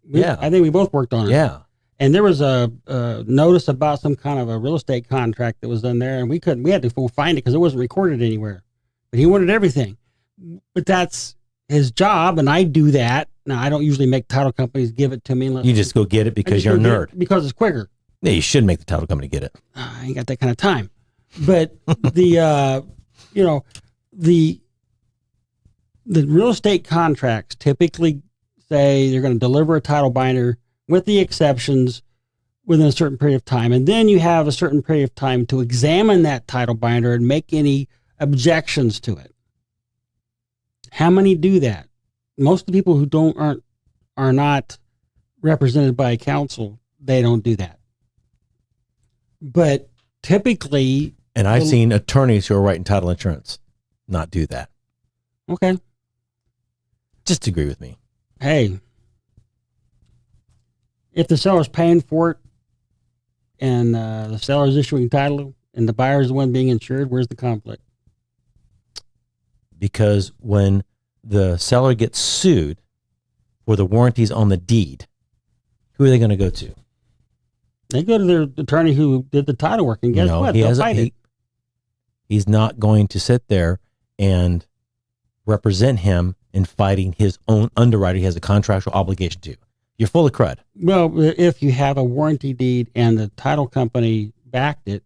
Yeah. I think we both worked on it. Yeah. And there was a notice about some kind of a real estate contract that was done there, and we had to go find it because it wasn't recorded anywhere. But he wanted everything. But that's his job, and I do that. Now, I don't usually make title companies give it to me. You just go get it because you're a nerd. Because it's quicker. Yeah, you should make the title company get it. I ain't got that kind of time. But the real estate contracts typically say they're going to deliver a title binder with the exceptions within a certain period of time. And then you have a certain period of time to examine that title binder and make any objections to it. How many do that? Most of the people who are not represented by counsel, they don't do that. But typically, and I've seen attorneys who are writing title insurance not do that. Okay. Just agree with me. Hey, if the seller's paying for it and the seller's issuing title and the buyer's the one being insured, where's the conflict? Because when the seller gets sued for the warranties on the deed, who are they going to go to? They go to their attorney who did the title work, and guess what? They'll fight it. He's not going to sit there and represent him in fighting his own underwriter he has a contractual obligation to. You're full of crud. Well, if you have a warranty deed and the title company backed it,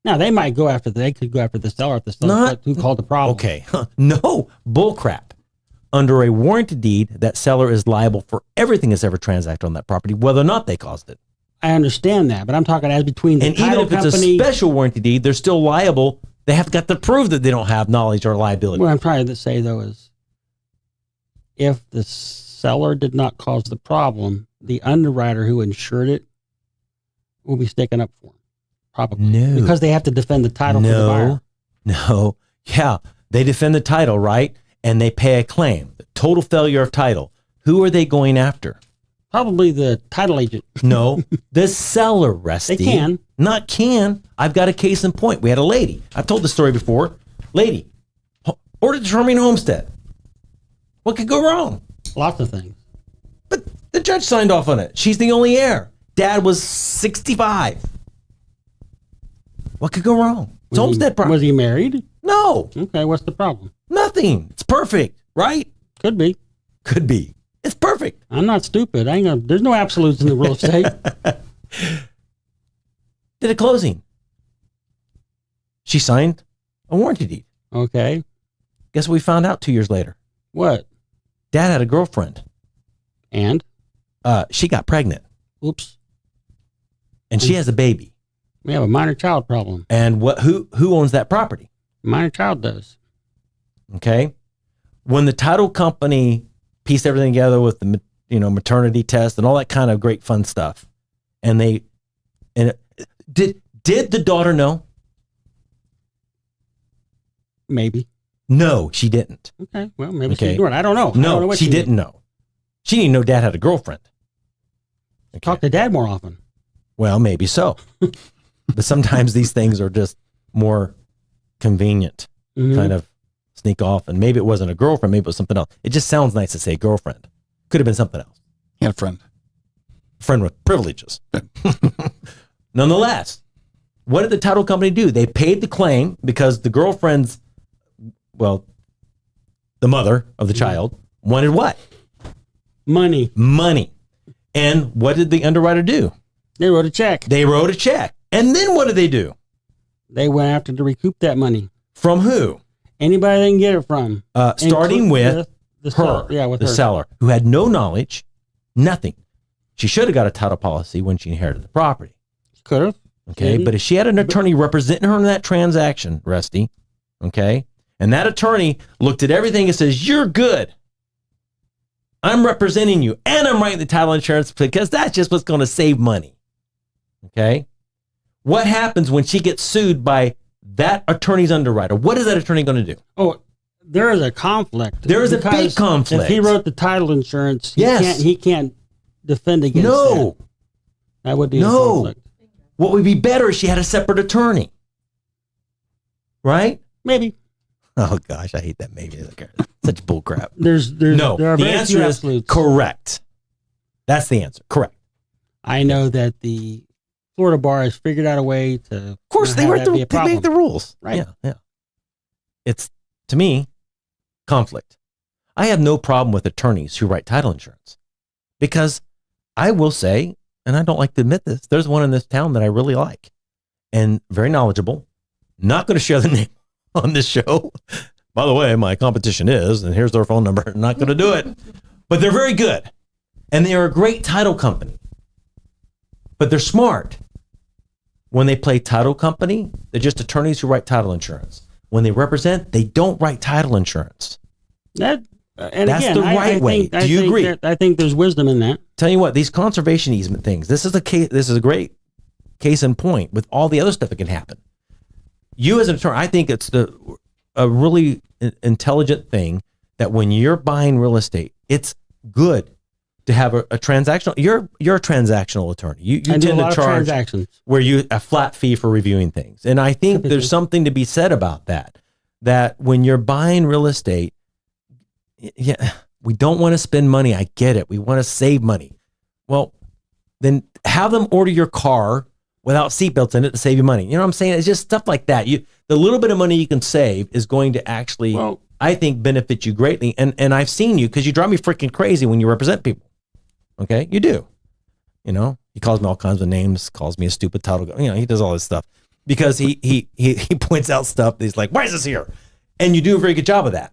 now they might go after they could go after the seller if the seller who called the problem. Okay. No, bull crap. Under a warranty deed, that seller is liable for everything that's ever transacted on that property, whether or not they caused it. I understand that, but I'm talking as between the title company. And even if it's a special warranty deed, they're still liable. They have got to prove that they don't have knowledge or liability. What I'm trying to say, though, is if the seller did not cause the problem, the underwriter who insured it will be sticking up for him. Probably. No. Because they have to defend the title for the buyer. No. Yeah. They defend the title, right? And they pay a claim. The total failure of title. Who are they going after? Probably the title agent. No. The seller, Rusty. They can. Not can. I've got a case in point. We had a lady. I've told this story before. Lady. Ordered the Charming homestead. What could go wrong? Lots of things. But the judge signed off on it. She's the only heir. Dad was 65. What could go wrong? It's homestead property. Was he married? No. Okay, what's the problem? Nothing. It's perfect, right? Could be. Could be. It's perfect. I'm not stupid. There's no absolutes in the real estate. Did a closing. She signed a warranty deed. Okay. Guess what we found out 2 years later? What? Dad had a girlfriend. And? She got pregnant. Oops. And she has a baby. We have a minor child problem. And who owns that property? Minor child does. Okay. When the title company pieced everything together with the maternity test and all that kind of great fun stuff, and did the daughter know? Maybe. No, she didn't. Okay. Well, maybe she ignored it. I don't know. No, she didn't know. She didn't know Dad had a girlfriend. Okay. Talk to Dad more often. Well, maybe so. But sometimes these things are just more convenient, kind of sneak off. And maybe it wasn't a girlfriend. Maybe it was something else. It just sounds nice to say girlfriend. Could have been something else. He had a friend. Friend with privileges. Nonetheless, what did the title company do? They paid the claim because the girlfriend's, the mother of the child wanted what? Money. And what did the underwriter do? They wrote a check. And then what did they do? They went after to recoup that money. From who? Anybody they can get it from. Starting with the her, seller. Yeah, with the her. seller, who had no knowledge, nothing. She should have got a title policy when she inherited the property. Could have. Okay, Didn't. but if she had an attorney representing her in that transaction, Rusty, okay, and that attorney looked at everything and says, you're good. I'm representing you, and I'm writing the title insurance because that's just what's going to save money. Okay? What happens when she gets sued by that attorney's underwriter? What is that attorney going to do? Oh, there is a conflict. There is a big conflict. If he wrote the title insurance, Yes. he can't defend against that. That would be a conflict. What would be better if she had a separate attorney? Right? Maybe. Oh gosh, I hate that maybe. Such bull crap. There are The very answer few is absolutes. correct. That's the answer. Correct. I know that the Florida bar has figured out a way to. Of course, they make the rules. Right. Yeah. It's, to me, conflict. I have no problem with attorneys who write title insurance because I will say, and I don't like to admit this, there's one in this town that I really like and very knowledgeable. Not going to share the name on this show. By the way, my competition is, and here's their phone number. I'm not going to do it, but they're very good. And they are a great title company, but they're smart. When they play title company, they're just attorneys who write title insurance. When they represent, they don't write title insurance. That's the right way. Do you agree? I think there's wisdom in that. Tell you what, these conservation easement things, this is a great case in point with all the other stuff that can happen. You as an attorney, I think it's a really intelligent thing that when you're buying real estate, it's good to have a transactional. You're a transactional attorney. You tend to charge transactions where you a flat fee for reviewing things, and I think there's something to be said about that. That when you're buying real estate, yeah, we don't want to spend money. I get it. We want to save money. Well, then have them order your car without seatbelts in it to save you money. You know what I'm saying? It's just stuff like that. The little bit of money you can save is going to actually, I think, benefit you greatly. And I've seen you because you drive me freaking crazy when you represent people. Okay, you do. You know, he calls me all kinds of names, calls me a stupid title. You know, he does all this stuff because he points out stuff. That he's like, why is this here? And you do a very good job of that.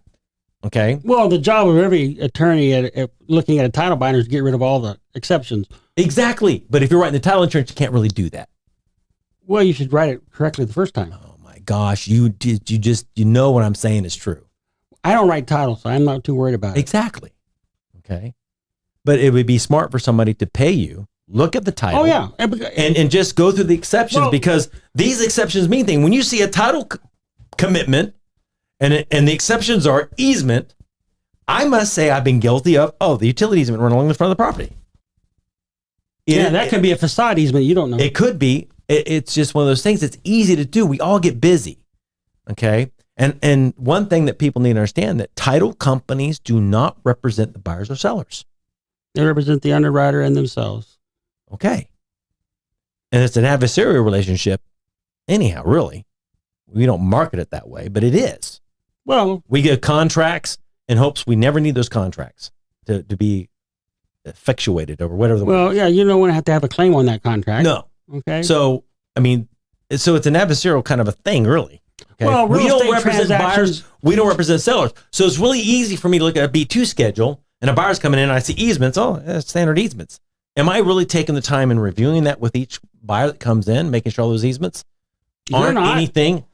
Okay. Well, the job of every attorney at looking at a title binder is to get rid of all the exceptions. Exactly. But if you're writing the title insurance, you can't really do that. Well, you should write it correctly the first time. Oh my gosh, you know what I'm saying is true. I don't write titles, so I'm not too worried about it. Exactly. Okay. But it would be smart for somebody to pay you, look at the title. Oh yeah, and just go through the exceptions because these exceptions mean things. When you see a title commitment and the exceptions are easement, I must say I've been guilty of the utility easement run along the front of the property. That could be a facade easement. You don't know. It could be. It's just one of those things. It's easy to do. We all get busy. Okay. And one thing that people need to understand that title companies do not represent the buyers or sellers. They represent the underwriter and themselves. Okay. And it's an adversarial relationship anyhow, really. We don't market it that way, but it is. Well, we get contracts in hopes we never need those contracts to be effectuated or whatever the word is. Yeah, you don't want to have a claim on that contract. No. Okay. So, I mean, it's an adversarial kind of a thing, really. Okay. Well, we don't represent buyers. We don't represent sellers. So it's really easy for me to look at a B2 schedule and a buyer's coming in and I see easements. Oh, that's standard easements. Am I really taking the time and reviewing that with each buyer that comes in, making sure all those easements aren't anything?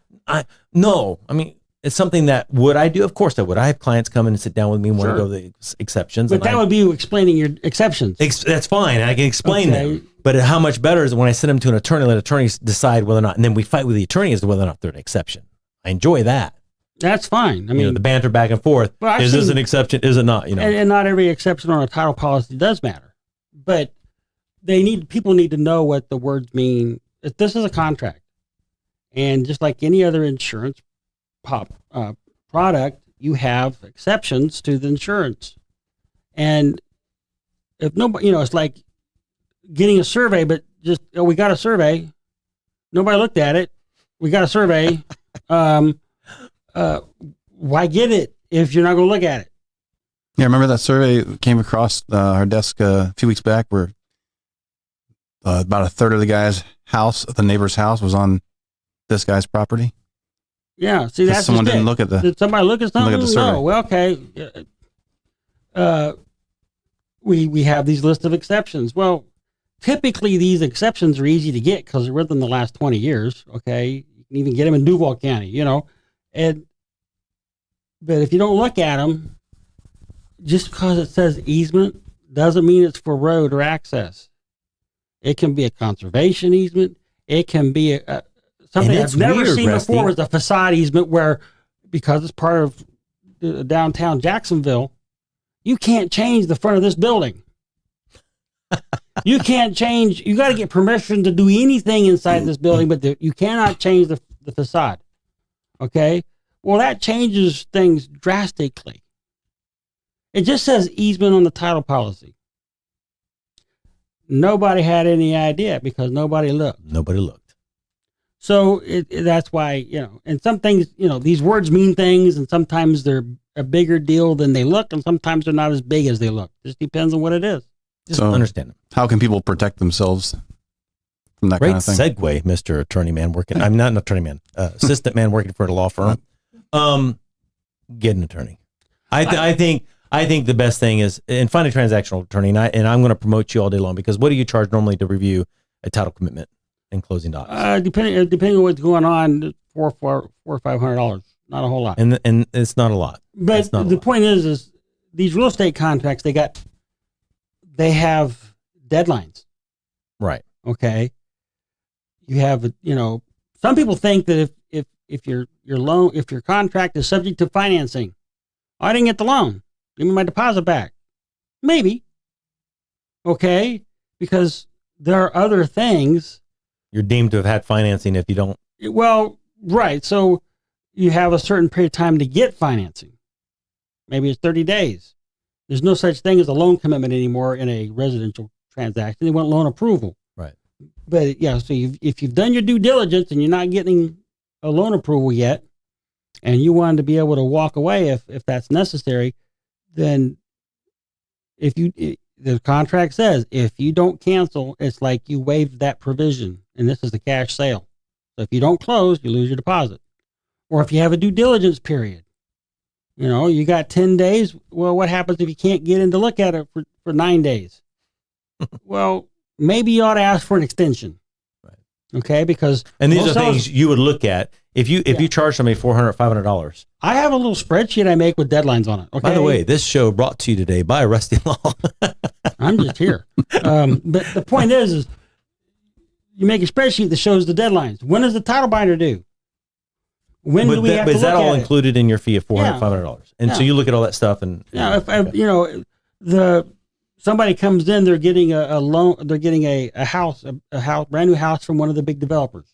No. I mean, it's something that would I do? Of course I would. I have clients come in and sit down with me and want to go to the exceptions. But that would be you explaining your exceptions. That's fine. I can explain them. But how much better is it when I send them to an attorney, let attorneys decide whether or not, and then we fight with the attorney as to whether or not they're an exception. I enjoy that. That's fine. I mean, the banter back and forth. Well, is this an exception? Is it not? And not every exception on a title policy does matter. But people need to know what the words mean. This is a contract. And just like any other insurance product, you have exceptions to the insurance. And if nobody, it's like getting a survey, but just, we got a survey. Nobody looked at it. We got a survey. Why get it if you're not going to look at it? Yeah, remember that survey came across our desk a few weeks back where about a third of the guy's house, the neighbor's house, was on this guy's property. Yeah. See, that's someone just didn't it. look at the. Did somebody look at something? Look at the survey. No. Well, okay. We have these list of exceptions. Well, typically these exceptions are easy to get because they're within the last 20 years. Okay, you can even get them in Duval County, but if you don't look at them, just because it says easement doesn't mean it's for road or access. It can be a conservation easement. It can be something I've never seen before was a facade easement where, because it's part of downtown Jacksonville, you can't change the front of this building. You can't change. You got to get permission to do anything inside this building, but you cannot change the facade. Okay? Well, that changes things drastically. It just says easement on the title policy. Nobody had any idea because nobody looked. Nobody looked. So that's why, and some things, these words mean things, and sometimes they're a bigger deal than they look, and sometimes they're not as big as they look. Just depends on what it is. Just understand them. How can people protect themselves from that kind of thing? Great segue, Mr. Attorney Man working. I'm not an attorney man, assistant man working for a law firm. Get an attorney. I think the best thing is, and find a transactional attorney. And I'm going to promote you all day long, because what do you charge normally to review a title commitment and closing docs? Depending on what's going on, $400 or $500, not a whole lot. And it's not a lot. But the point is these real estate contracts, they have deadlines. Right. Okay. You have, some people think that if your contract is subject to financing, I didn't get the loan, give me my deposit back. Maybe. Okay. Because there are other things. You're deemed to have had financing if you don't. Well, right. So you have a certain period of time to get financing. Maybe it's 30 days. There's no such thing as a loan commitment anymore in a residential transaction. They want loan approval. Right. But yeah, so if you've done your due diligence and you're not getting a loan approval yet, and you wanted to be able to walk away if that's necessary, then the contract says if you don't cancel, it's like you waived that provision, and this is a cash sale. So if you don't close, you lose your deposit. Or if you have a due diligence period, you got 10 days. Well, what happens if you can't get in to look at it for 9 days? Well, maybe you ought to ask for an extension. Right. Okay, because these are things you would look at if you charge somebody $400, $500. I have a little spreadsheet I make with deadlines on it. Okay. By the way, this show brought to you today by Rusty Law. I'm just here. But the point is you make a spreadsheet that shows the deadlines. When does the title binder due? When do we have to look at it? But is that all included in your fee of $400, $500? And so you look at all that stuff and... somebody comes in, they're getting a loan, they're getting a house, brand new house from one of the big developers,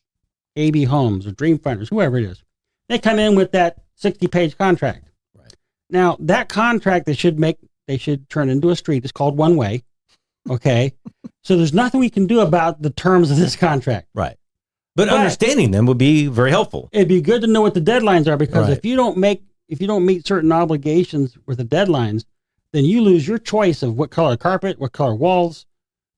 AB Homes or Dream Finders, whoever it is. They come in with that 60-page contract. Right. Now, that contract they should turn into a street. It's called one way. Okay. So there's nothing we can do about the terms of this contract. Right. But understanding them would be very helpful. It'd be good to know what the deadlines are, because if you don't meet certain obligations with the deadlines, then you lose your choice of what color carpet, what color walls.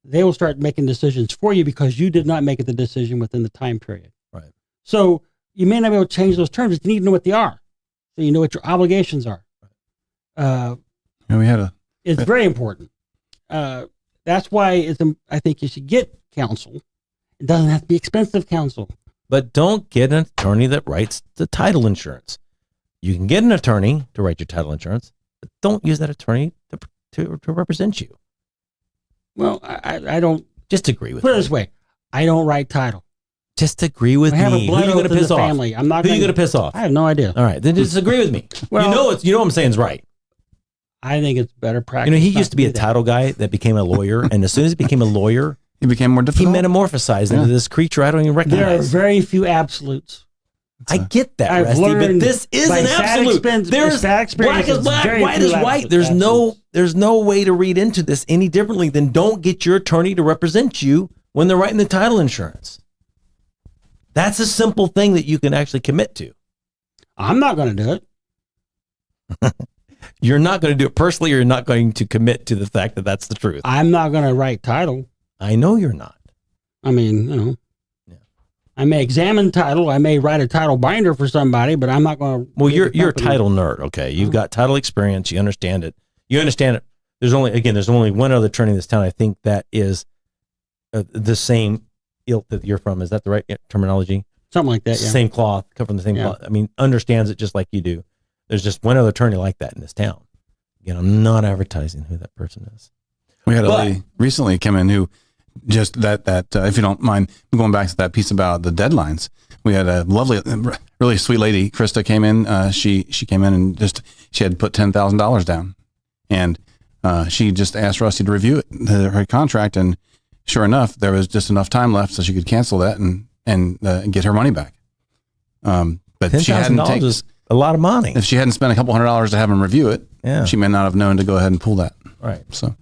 They will start making decisions for you because you did not make the decision within the time period. Right. So you may not be able to change those terms, but you need to know what they are, so you know what your obligations are. It's very important. That's why I think you should get counsel. It doesn't have to be expensive counsel. But don't get an attorney that writes the title insurance. You can get an attorney to write your title insurance, but don't use that attorney to represent you. Well, I don't. Just agree with me. Put it this way. I don't write title. Just agree with me. Who are you going to piss off? Family. Who are you going to piss off? I have no idea. All right, then just agree with me. Well, you know what I'm saying is right. I think it's better practice. He used to be a title guy that became a lawyer, and as soon as he became a lawyer, he became more difficult. He metamorphosized into this creature I don't even recognize. There are very few absolutes. I get that, Rusty, but this is an absolute. There's black is black, white is white. There's no way to read into this any differently than don't get your attorney to represent you when they're writing the title insurance. That's a simple thing that you can actually commit to. I'm not going to do it. You're not going to do it personally, or you're not going to commit to the fact that that's the truth. I'm not going to write title. I know you're not. I mean, Yeah. I may examine title. I may write a title binder for somebody, but I'm not going to. Well, you're a title nerd. Okay. You've got title experience. You understand it. There's only one other attorney in this town. I think that is the same ilk that you're from. Is that the right terminology? Something like that. Yeah. Same cloth, come from the same cloth. I mean, understands it just like you do. There's just one other attorney like that in this town. Again, I'm not advertising who that person is. We had a lady recently come in who just that if you don't mind going back to that piece about the deadlines, we had a lovely, really sweet lady, Krista, came in. She came in and she had put $10,000 down, and she just asked Rusty to review her contract, and sure enough, there was just enough time left so she could cancel that and get her money back. But she hadn't taken a lot of money. If she hadn't spent a couple $100s to have him review it, she may not have known to go ahead and pull that. Right. So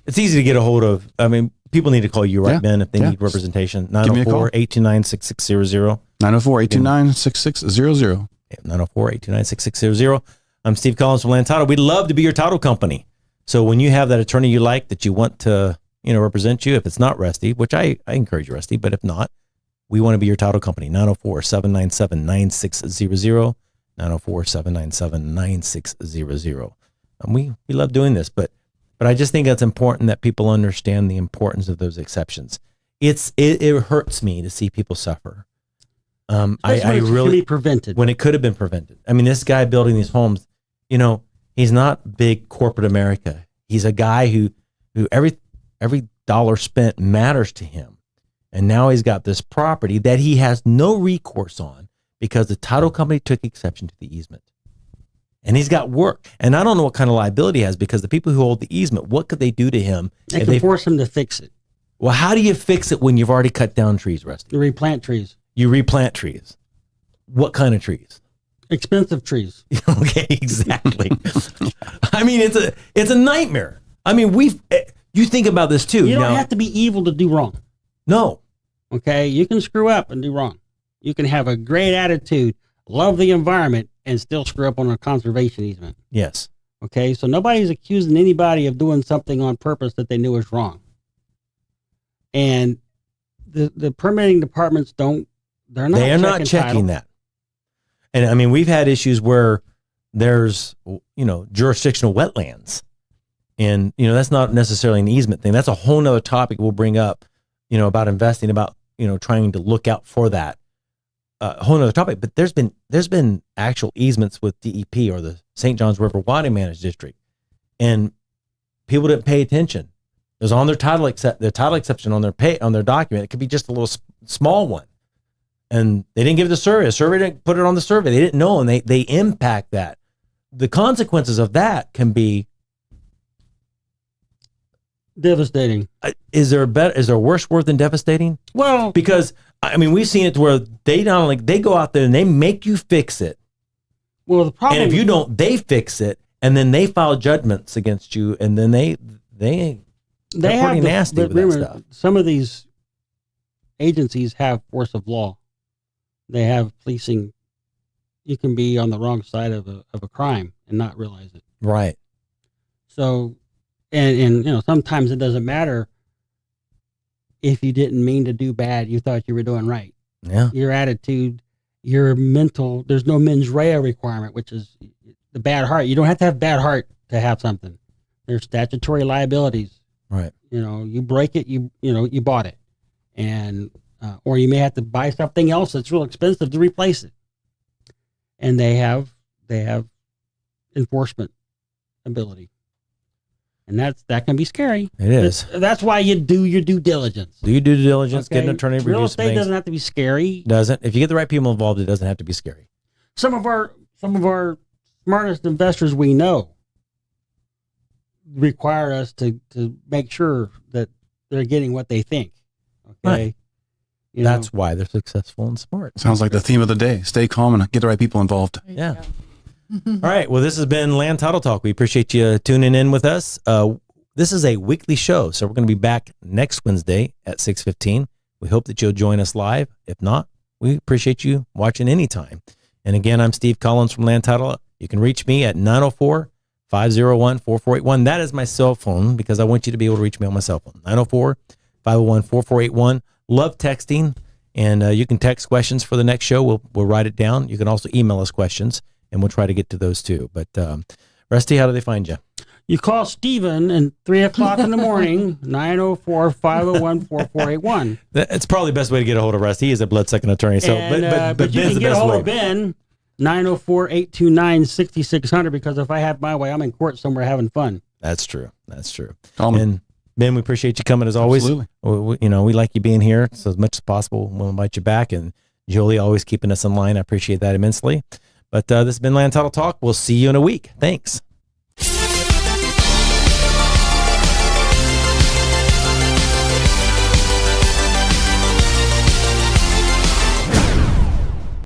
it's easy to get a hold of. I mean, people need to call you, right, Ben, if they need representation. 904-829-6600. 904-829-6600. 904-829-6600. I'm Steve Collins from Land Title. We'd love to be your title company. So when you have that attorney you like that you want to, represent you, if it's not Rusty, which I encourage Rusty, but if not, we want to be your title company. 904-797-9600. 904-797-9600. We love doing this, but I just think it's important that people understand the importance of those exceptions. It hurts me to see people suffer. I really prevented when it could have been prevented. I mean, this guy building these homes, he's not big corporate America. He's a guy who every dollar spent matters to him. And now he's got this property that he has no recourse on because the title company took exception to the easement. And he's got work. And I don't know what kind of liability he has because the people who hold the easement, what could they do to him? They can force him to fix it. Well, how do you fix it when you've already cut down trees, Rusty? You replant trees. You replant trees. What kind of trees? Expensive trees. Okay, exactly. I mean, it's a nightmare. I mean, you think about this too. You don't have to be evil to do wrong. No. Okay, you can screw up and do wrong. You can have a great attitude, love the environment, and still screw up on a conservation easement. Yes. Okay, so nobody's accusing anybody of doing something on purpose that they knew was wrong. And the permitting departments they're not checking that. And I mean, we've had issues where there's, jurisdictional wetlands. And, that's not necessarily an easement thing. That's a whole nother topic we'll bring up, about investing, about, trying to look out for that. A whole nother topic. But there's been actual easements with DEP or the St. Johns River Water Managed District. And people didn't pay attention. It was on their title exception on their document. It could be just a little small one. And they didn't give it the survey. The survey didn't put it on the survey. They didn't know, and they impact that. The consequences of that can be devastating. Is there a worse word than devastating? Well, because I mean, we've seen it to where they not only they go out there and they make you fix it. Well, the problem, and if you don't, they fix it, and then they file judgments against you, and then they're pretty nasty with that stuff. Some of these agencies have force of law. They have policing. You can be on the wrong side of a crime and not realize it. Right. So, and sometimes it doesn't matter if you didn't mean to do bad. You thought you were doing right. Yeah. Your attitude, your mental. There's no mens rea requirement, which is the bad heart. You don't have to have bad heart to have something. There's statutory liabilities. Right. You break it. You bought it, and or you may have to buy something else that's real expensive to replace it. And they have enforcement ability, and that can be scary. It is. That's why you do your due diligence. Do your due diligence. Okay? Get an attorney. Real estate doesn't have to be scary. Doesn't. If you get the right people involved, it doesn't have to be scary. Some of our smartest investors we know require us to make sure that they're getting what they think. Okay. Right. That's why they're successful and smart. Sounds like the theme of the day. Stay calm and get the right people involved. Yeah. All right. Well, this has been Land Title Talk. We appreciate you tuning in with us. This is a weekly show, so we're going to be back next Wednesday at 6:15. We hope that you'll join us live. If not, we appreciate you watching anytime. And again, I'm Steve Collins from Land Title. You can reach me at 904-501-4481. That is my cell phone because I want you to be able to reach me on my cell phone. 904-501-4481. love texting, and you can text questions for the next show. We'll write it down. You can also email us questions, and we'll try to get to those too. But Rusty, how do they find you? You call Steven at 3 o'clock in the morning, 904-501-4481. It's probably the best way to get a hold of Rusty. He's a blood-sucking attorney. So, but you can get a hold of Ben, 904-829-6600, because if I have my way, I'm in court somewhere having fun. That's true. Call me. And Ben, we appreciate you coming as always. Absolutely. We like you being here. So as much as possible, we'll invite you back. And Julie always keeping us in line. I appreciate that immensely. But this has been Land Title Talk. We'll see you in a week. Thanks.